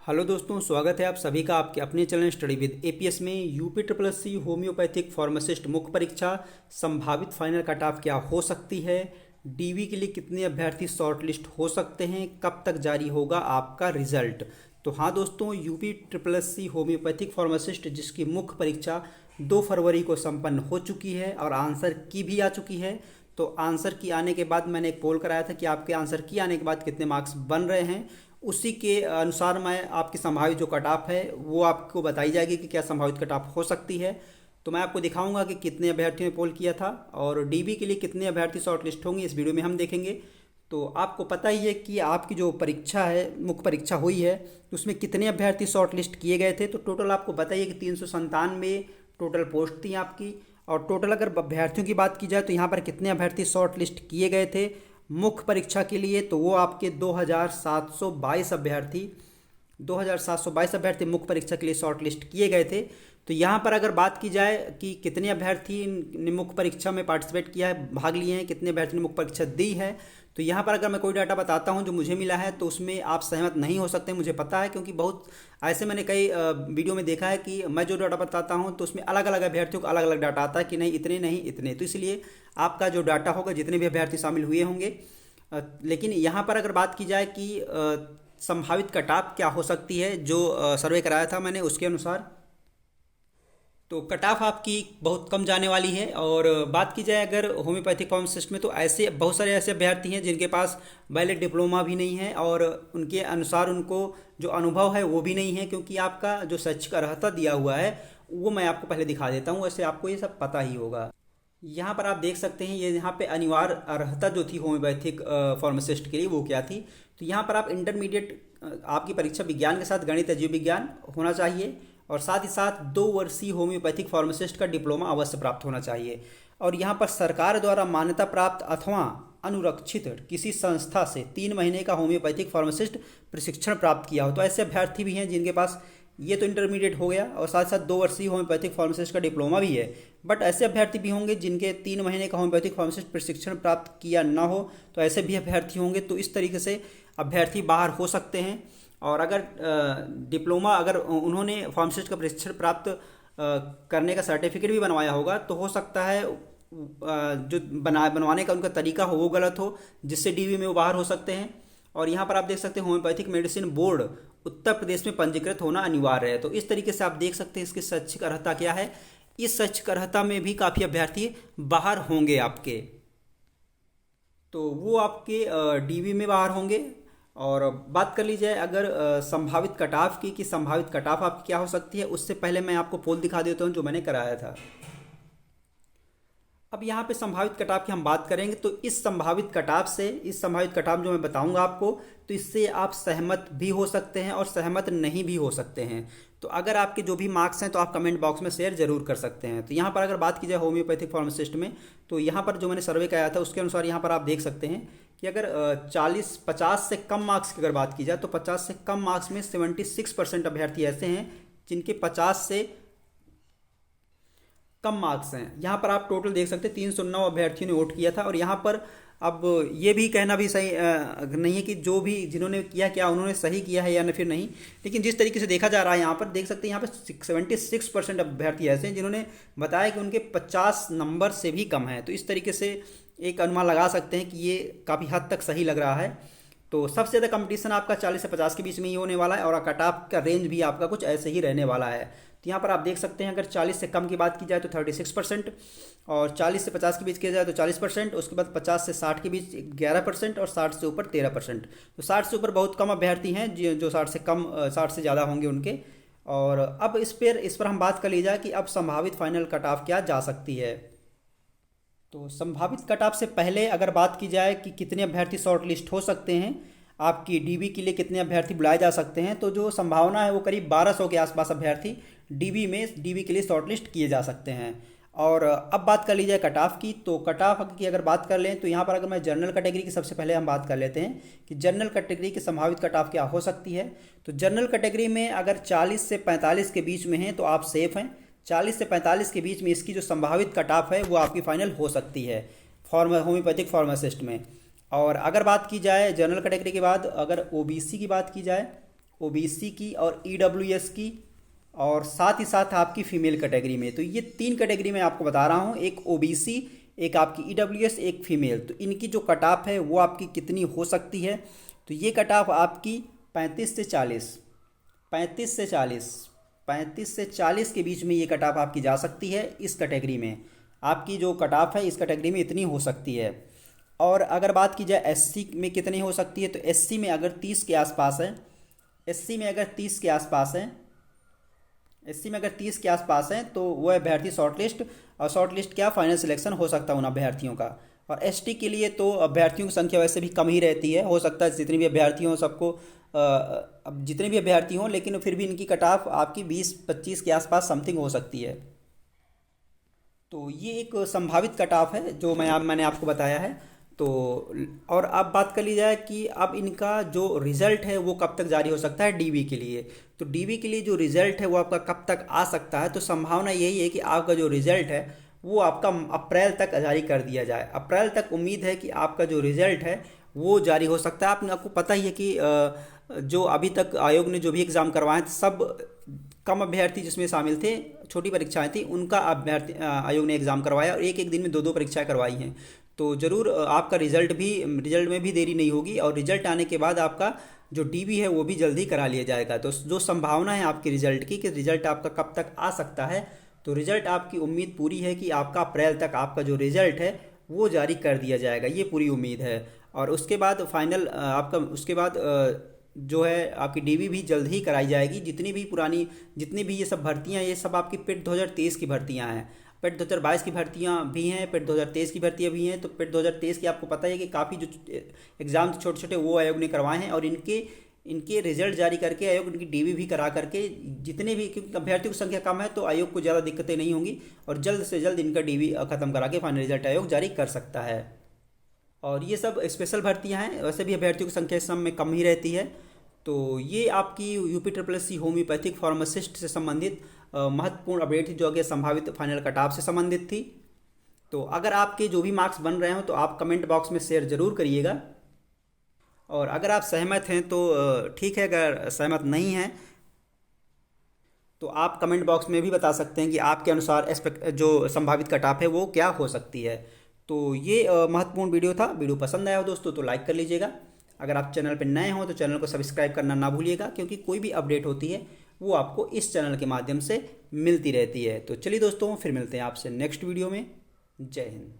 Hello दोस्तों, स्वागत है आप सभी का आपके अपने चैनल स्टडी विद एपीएस में। UP triple S C homeopathic pharmacist मुख्य परीक्षा संभावित फाइनल कट ऑफ क्या हो सकती है, डीवी के लिए कितने अभ्यर्थी शॉर्टलिस्ट हो सकते हैं, कब तक जारी होगा आपका रिजल्ट। तो हाँ दोस्तों, UP triple S C homeopathic pharmacist जिसकी मुख्य परीक्षा 2 फरवरी को संपन्न हो चुकी है और आंसर की भी आ चुकी है। तो आंसर की आने के बाद मैंने एक पोल कराया था कि आपके आंसर की आने के बाद कितने मार्क्स बन रहे हैं। उसी के अनुसार मैं आपकी संभावित जो कट ऑफ है वो आपको बताई जाएगी कि क्या संभावित कट ऑफ हो सकती है। तो मैं आपको दिखाऊंगा कि कितने अभ्यर्थियों ने पोल किया था और डीबी के लिए कितने अभ्यर्थी शॉर्टलिस्ट होंगे, इस वीडियो में हम देखेंगे। तो आपको पता ही है कि आपकी जो परीक्षा है, मुख्य परीक्षा हुई है, तो उसमें कितने अभ्यर्थी शॉर्टलिस्ट किए गए थे। तो टोटल आपको बताइए कि 397 टोटल पोस्ट थी आपकी। और टोटल अगर अभ्यर्थियों की बात की जाए तो यहाँ पर कितने अभ्यर्थी शॉर्टलिस्ट किए गए थे मुख्य परीक्षा के लिए, तो वो आपके 2722 अभ्यर्थी मुख्य परीक्षा के लिए शॉर्ट लिस्ट किए गए थे। तो यहाँ पर अगर बात की जाए कि कितने अभ्यर्थी ने मुख्य परीक्षा में पार्टिसिपेट किया है, भाग लिए हैं, कितने अभ्यर्थी ने मुख्य परीक्षा दी है, तो यहाँ पर अगर मैं कोई डाटा बताता हूँ जो मुझे मिला है तो उसमें आप सहमत नहीं हो सकते, मुझे पता है, क्योंकि बहुत ऐसे मैंने कई वीडियो में देखा है कि मैं जो डाटा बताता हूँ तो उसमें अलग अलग अभ्यर्थियों का अलग अलग डाटा आता है कि नहीं इतने नहीं इतने। तो इसलिए आपका जो डाटा होगा, जितने भी अभ्यर्थी शामिल हुए होंगे, लेकिन यहाँ पर अगर बात की जाए कि संभावित कट ऑफ क्या हो सकती है, जो सर्वे कराया था मैंने उसके अनुसार, तो कट ऑफ आपकी बहुत कम जाने वाली है। और बात की जाए अगर होम्योपैथिक फार्मासिस्ट में, तो ऐसे बहुत सारे ऐसे अभ्यर्थी हैं जिनके पास वैलिड डिप्लोमा भी नहीं है और उनके अनुसार उनको जो अनुभव है वो भी नहीं है, क्योंकि आपका जो शैक्षिक अर्हता दिया हुआ है वो मैं आपको पहले दिखा देता हूँ, वैसे आपको ये सब पता ही होगा। यहाँ पर आप देख सकते हैं, ये यहाँ पे अनिवार्य अर्हता जो थी होम्योपैथिक फार्मासिस्ट के लिए वो क्या थी। तो यहाँ पर आप इंटरमीडिएट आपकी परीक्षा विज्ञान के साथ गणित या जीव विज्ञान होना चाहिए और साथ ही साथ 2 वर्षीय होम्योपैथिक फार्मासिस्ट का डिप्लोमा अवश्य प्राप्त होना चाहिए। और यहाँ पर सरकार द्वारा मान्यता प्राप्त अथवा अनुरक्षित किसी संस्था से 3 महीने का होम्योपैथिक फार्मासिस्ट प्रशिक्षण प्राप्त किया हो। तो ऐसे अभ्यर्थी भी हैं जिनके पास, ये तो इंटरमीडिएट हो गया और साथ साथ 2 वर्षीय होम्योपैथिक फार्मासिस्ट का डिप्लोमा भी है, बट ऐसे अभ्यर्थी भी होंगे जिनके 3 महीने का होम्योपैथिक फार्मासिस्ट प्रशिक्षण प्राप्त किया ना हो, तो ऐसे भी अभ्यर्थी होंगे। तो इस तरीके से अभ्यर्थी बाहर हो सकते हैं। और अगर डिप्लोमा, अगर उन्होंने फार्मासिस्ट का प्रशिक्षण प्राप्त करने का सर्टिफिकेट भी बनवाया होगा, तो हो सकता है जो बनवाने का उनका तरीका हो वो गलत हो, जिससे डीवी में वो बाहर हो सकते हैं। और यहाँ पर आप देख सकते हैं homeopathic medicine board Uttar Pradesh में पंजीकृत होना अनिवार्य है। तो इस तरीके से आप देख सकते हैं इसकी शैक्षिक अर्हता क्या है। इस शैक्षिक अर्हता में भी काफ़ी अभ्यर्थी बाहर होंगे आपके, तो वो आपके डीवी में बाहर होंगे। और बात कर ली जाए अगर संभावित कट ऑफ की, कि संभावित कट ऑफ आपकी क्या हो सकती है, उससे पहले मैं आपको पोल दिखा देता हूँ जो मैंने कराया था। अब यहाँ पे संभावित कट ऑफ की हम बात करेंगे, तो इस संभावित कट ऑफ से, इस संभावित कट ऑफ जो मैं बताऊंगा आपको, तो इससे आप सहमत भी हो सकते हैं और सहमत नहीं भी हो सकते हैं। तो अगर आपके जो भी मार्क्स हैं तो आप कमेंट बॉक्स में शेयर जरूर कर सकते हैं। तो यहाँ पर अगर बात की जाए होम्योपैथिक फार्मासिस्ट में, तो यहाँ पर जो मैंने सर्वे कराया था उसके अनुसार यहाँ पर आप देख सकते हैं कि अगर 50 से कम मार्क्स की अगर बात की जाए, तो 50 से कम मार्क्स में 76% अभ्यर्थी ऐसे हैं जिनके 50 से कम मार्क्स हैं। यहाँ पर आप टोटल देख सकते हैं 309 अभ्यर्थियों ने वोट किया था। और यहाँ पर अब ये भी कहना भी सही नहीं है कि जो भी जिन्होंने किया क्या उन्होंने सही किया है या फिर नहीं, लेकिन जिस तरीके से देखा जा रहा है यहाँ पर देख सकते हैं, यहाँ पर 76% अभ्यर्थी ऐसे हैं जिन्होंने बताया कि उनके 50 नंबर से भी कम है। तो इस तरीके से एक अनुमान लगा सकते हैं कि ये काफ़ी हद तक सही लग रहा है। तो सबसे ज़्यादा कंपटीशन आपका 40 से 50 के बीच में ही होने वाला है और कट ऑफ का रेंज भी आपका कुछ ऐसे ही रहने वाला है। तो यहाँ पर आप देख सकते हैं, अगर 40 से कम की बात की जाए तो 36%, और 40 से 50 के बीच किया जाए तो 40%, उसके बाद 50 से 60 के बीच 11% और 60 से ऊपर 13%। तो 60 से ऊपर बहुत कम अभ्यर्थी हैं जो 60 से कम, 60 से ज़्यादा होंगे उनके। और अब इस पर हम बात कर ली जाए कि अब संभावित फाइनल कट ऑफ क्या जा सकती है। तो संभावित कट ऑफ से पहले अगर बात की जाए कि कितने अभ्यर्थी शॉर्ट लिस्ट हो सकते हैं, आपकी डीबी के लिए कितने अभ्यर्थी बुलाए जा सकते हैं, तो जो संभावना है वो करीब 1200 के आसपास अभ्यर्थी डीबी के लिए शॉर्ट लिस्ट किए जा सकते हैं। और अब बात कर ली जाए कट ऑफ की, तो कट ऑफ की अगर बात कर लें तो यहाँ पर अगर मैं जनरल कैटेगरी की सबसे पहले हम बात कर लेते हैं कि जनरल कैटेगरी की संभावित कट ऑफ क्या हो सकती है। तो जनरल कैटेगरी में अगर 40 से 45 के बीच में हैं तो आप सेफ हैं। 40 से 45 के बीच में इसकी जो संभावित कट ऑफ है वो आपकी फाइनल हो सकती है होम्योपैथिक फार्मासिस्ट में। और अगर बात की जाए जनरल कैटेगरी के बाद, अगर ओबीसी की बात की जाए, ओबीसी की और ईडब्ल्यूएस की, और साथ ही साथ आपकी फीमेल कैटेगरी में। तो ये 3 कैटेगरी मैं आपको बता रहा हूँ, एक ओबीसी, एक आपकी ईडब्ल्यूएस, एक फीमेल। तो इनकी जो कट ऑफ है वो आपकी कितनी हो सकती है, तो ये कट ऑफ आपकी 35 से 40, 35 से 40, 35 से 40 के बीच में ये कट ऑफ आपकी जा सकती है। इस कैटेगरी में आपकी जो कट ऑफ है इस कैटेगरी में इतनी हो सकती है। और अगर बात की जाए एससी में कितनी हो सकती है, तो एससी में अगर 30 के आसपास है, एससी में अगर 30 के आसपास है, एससी में अगर 30 के आसपास है तो वह अभ्यर्थी शॉर्ट लिस्ट, और शॉर्ट लिस्ट क्या फाइनल सिलेक्शन हो सकता है उन अभ्यर्थियों का। और एसटी के लिए तो अभ्यर्थियों की संख्या वैसे भी कम ही रहती है, हो सकता है जितने भी अभ्यर्थी हों सबको अब जितने भी अभ्यर्थी हों, लेकिन फिर भी इनकी कट ऑफ आपकी 20-25 के आसपास समथिंग हो सकती है। तो ये एक संभावित कट ऑफ है जो मैंने आपको बताया है। तो और अब बात कर ली जाए कि अब इनका जो रिज़ल्ट है वो कब तक जारी हो सकता है डीवी के लिए। तो डीवी के लिए जो रिज़ल्ट है वो आपका कब तक आ सकता है, तो संभावना यही है कि आपका जो रिज़ल्ट है वो आपका अप्रैल तक जारी कर दिया जाए। अप्रैल तक उम्मीद है कि आपका जो रिज़ल्ट है वो जारी हो सकता है। आपको पता ही है कि जो अभी तक आयोग ने जो भी एग्ज़ाम करवाए थे सब कम अभ्यर्थी जिसमें शामिल थे, छोटी परीक्षाएं थी, उनका अभ्यर्थी आयोग ने एग्ज़ाम करवाया और एक एक दिन में 2-2 परीक्षाएं करवाई हैं। तो ज़रूर आपका रिज़ल्ट में भी देरी नहीं होगी, और रिज़ल्ट आने के बाद आपका जो डीवी है वो भी जल्दी करा लिया जाएगा। तो जो संभावना है आपके रिज़ल्ट की कि रिज़ल्ट आपका कब तक आ सकता है, तो रिज़ल्ट आपकी उम्मीद पूरी है कि आपका अप्रैल तक आपका जो रिज़ल्ट है वो जारी कर दिया जाएगा, ये पूरी उम्मीद है। और उसके बाद फाइनल आपका उसके बाद जो है आपकी डीवी भी जल्द ही कराई जाएगी। जितनी भी ये सब भर्तियां, ये सब आपकी पेट 2023 की भर्तियां हैं। पेट 2022 की भर्तियां भी हैं, पेट 2023 की भर्तियां भी हैं। तो पेट 2023 की आपको पता है कि काफ़ी जो एग्ज़ाम छोटे छोटे वो आयोग ने करवाए हैं, और इनके रिजल्ट जारी करके आयोग इनकी डीवी भी करा करके जितने भी, क्योंकि अभ्यर्थियों की संख्या कम है तो आयोग को ज़्यादा दिक्कतें नहीं होंगी, और जल्द से जल्द इनका डीवी ख़त्म करा के फाइनल रिजल्ट आयोग जारी कर सकता है। और ये सब स्पेशल भर्तियां हैं, वैसे भी अभ्यर्थियों की संख्या इस समय में कम ही रहती है। तो ये आपकी यूपी होम्योपैथिक फार्मासिस्ट से संबंधित महत्वपूर्ण अपडेट थी, जो आगे संभावित फाइनल कट ऑफ से संबंधित थी। तो अगर आपके जो भी मार्क्स बन रहे हो तो आप कमेंट बॉक्स में शेयर ज़रूर करिएगा, और अगर आप सहमत हैं तो ठीक है, अगर सहमत नहीं हैं तो आप कमेंट बॉक्स में भी बता सकते हैं कि आपके अनुसार जो संभावित कट ऑफ है वो क्या हो सकती है। तो ये महत्वपूर्ण वीडियो था। वीडियो पसंद आया हो दोस्तों तो लाइक कर लीजिएगा। अगर आप चैनल पर नए हो तो चैनल को सब्सक्राइब करना ना भूलिएगा, क्योंकि कोई भी अपडेट होती है वो आपको इस चैनल के माध्यम से मिलती रहती है। तो चलिए दोस्तों, फिर मिलते हैं आपसे नेक्स्ट वीडियो में। जय हिंद।